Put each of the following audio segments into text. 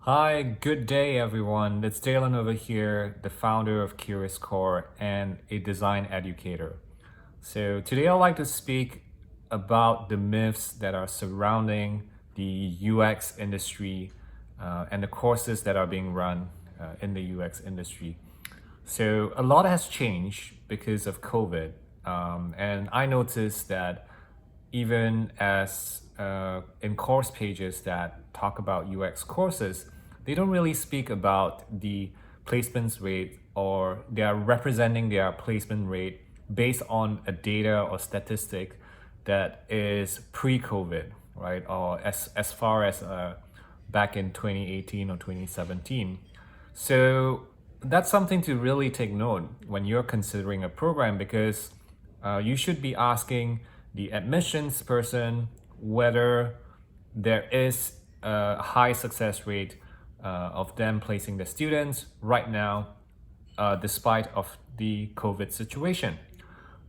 Hi, good day everyone. It's Dalen over here, the founder of Curious Core and a design educator. So today I'd like to speak about the myths that are surrounding the UX industry and the courses that are being run in the UX industry. So a lot has changed because of COVID. And I noticed that even as in course pages that talk about UX courses, they don't really speak about the placements rate, or they are representing their placement rate based on a data or statistic that is pre-COVID, right? Or as far as back in 2018 or 2017. So that's something to really take note when you're considering a program, because you should be asking the admissions person whether there is a high success rate of them placing the students right now, despite of the COVID situation.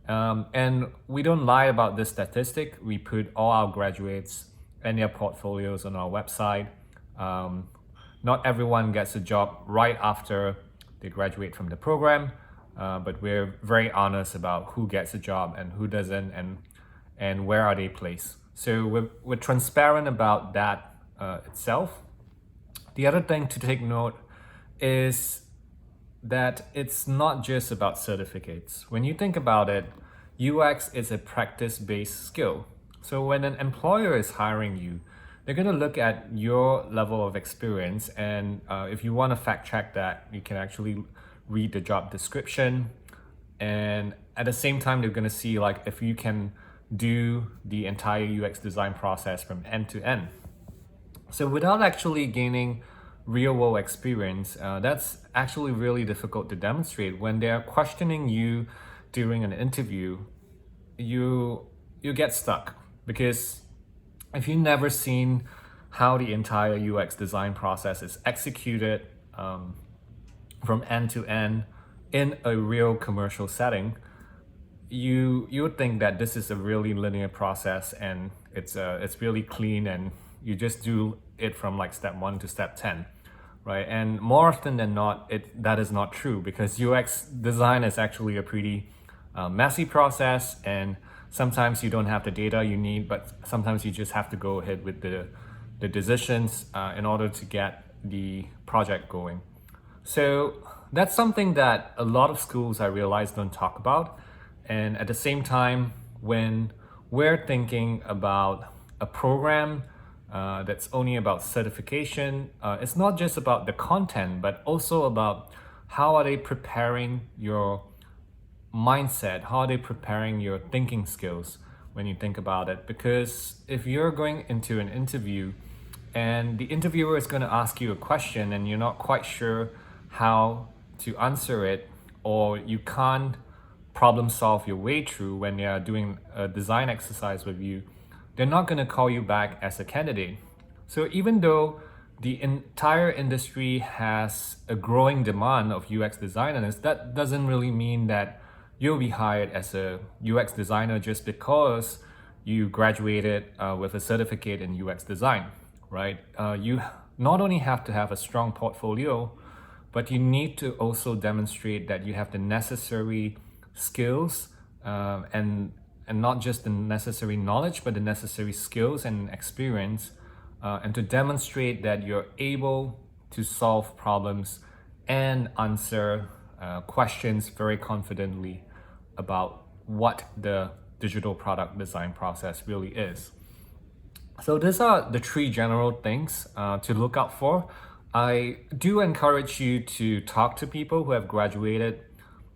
And we don't lie about this statistic. We put all our graduates and their portfolios on our website. Um, Not everyone gets a job right after they graduate from the program, but we're very honest about who gets a job and who doesn't, and where are they placed. So we're transparent about that itself. The other thing to take note is that it's not just about certificates. When you think about it, UX is a practice-based skill. So when an employer is hiring you, they're going to look at your level of experience, and if you want to fact check that, you can actually read the job description. And at the same time, they're going to see like if you can do the entire UX design process from end to end. So without actually gaining real world experience, that's actually really difficult to demonstrate. When they're questioning you during an interview, you get stuck, because if you've never seen how the entire UX design process is executed from end to end in a real commercial setting, you would think that this is a really linear process, and it's really clean, and you just do it from like step 1 to step 10, right? And more often than not, that is not true, because UX design is actually a pretty messy process, and sometimes you don't have the data you need, but sometimes you just have to go ahead with the decisions in order to get the project going. So that's something that a lot of schools, I realize, don't talk about. And at the same time, when we're thinking about a program that's only about certification, it's not just about the content, but also about how are they preparing your mindset, how are they preparing your thinking skills when you think about it. Because if you're going into an interview and the interviewer is going to ask you a question and you're not quite sure how to answer it, or you can't problem solve your way through when they are doing a design exercise with you, they're not going to call you back as a candidate. So even though the entire industry has a growing demand of UX designers, that doesn't really mean that you'll be hired as a UX designer just because you graduated with a certificate in UX design, right? You not only have to have a strong portfolio, but you need to also demonstrate that you have the necessary skills, and not just the necessary knowledge, but the necessary skills and experience, and to demonstrate that you're able to solve problems and answer questions very confidently about what the digital product design process really is. So these are the three general things to look out for. I do encourage you to talk to people who have graduated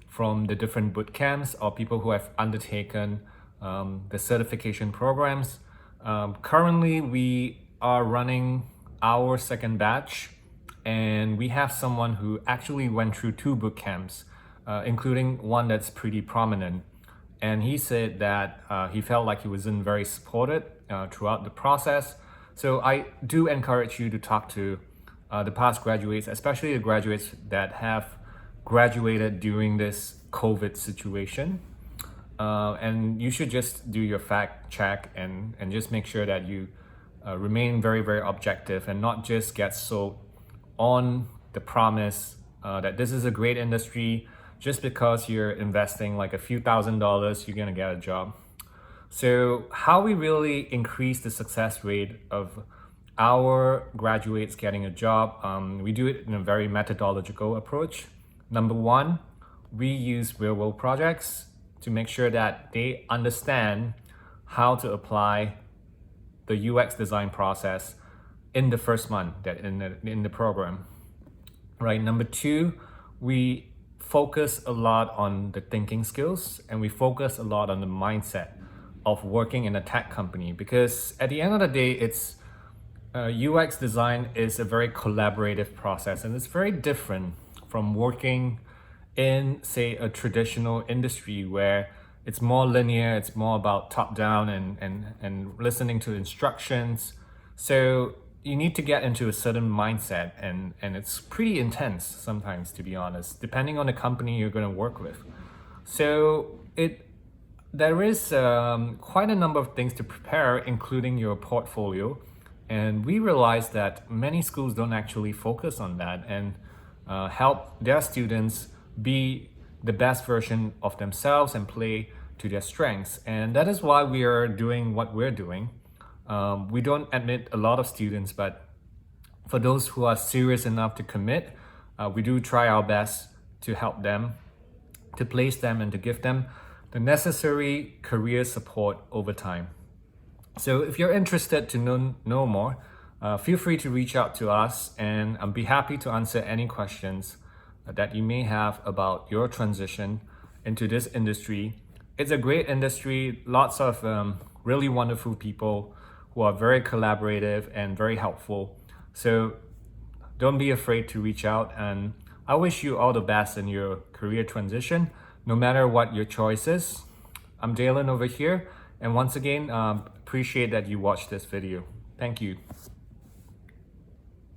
from the different boot camps, or people who have undertaken the certification programs. Currently, we are running our second batch, and we have someone who actually went through two boot camps, including one that's pretty prominent. And he said that he felt like he wasn't very supported throughout the process. So I do encourage you to talk to the past graduates, especially the graduates that have graduated during this COVID situation. And you should just do your fact check, and just make sure that you remain very, very objective, and not just get so on the promise that this is a great industry. Just because you're investing like a few $1,000s, you're gonna get a job. So how we really increase the success rate of our graduates getting a job, we do it in a very methodological approach. Number one, we use real world projects to make sure that they understand how to apply the UX design process in the first month that in the program. Right. Number two, we focus a lot on the thinking skills, and we focus a lot on the mindset of working in a tech company, because at the end of the day, it's UX design is a very collaborative process, and it's very different from working in, say, a traditional industry where it's more linear, it's more about top down and listening to instructions. So you need to get into a certain mindset, and it's pretty intense sometimes, to be honest, depending on the company you're going to work with. So there is quite a number of things to prepare, including your portfolio. And we realized that many schools don't actually focus on that and help their students be the best version of themselves and play to their strengths. And that is why we are doing what we're doing. We don't admit a lot of students, but for those who are serious enough to commit, we do try our best to help them, to place them, and to give them the necessary career support over time. So if you're interested to know more, feel free to reach out to us, and I'll be happy to answer any questions that you may have about your transition into this industry. It's a great industry, lots of really wonderful people who are very collaborative and very helpful. So don't be afraid to reach out, and I wish you all the best in your career transition, no matter what your choice is. I'm Dalen over here, and once again, appreciate that you watched this video. Thank you.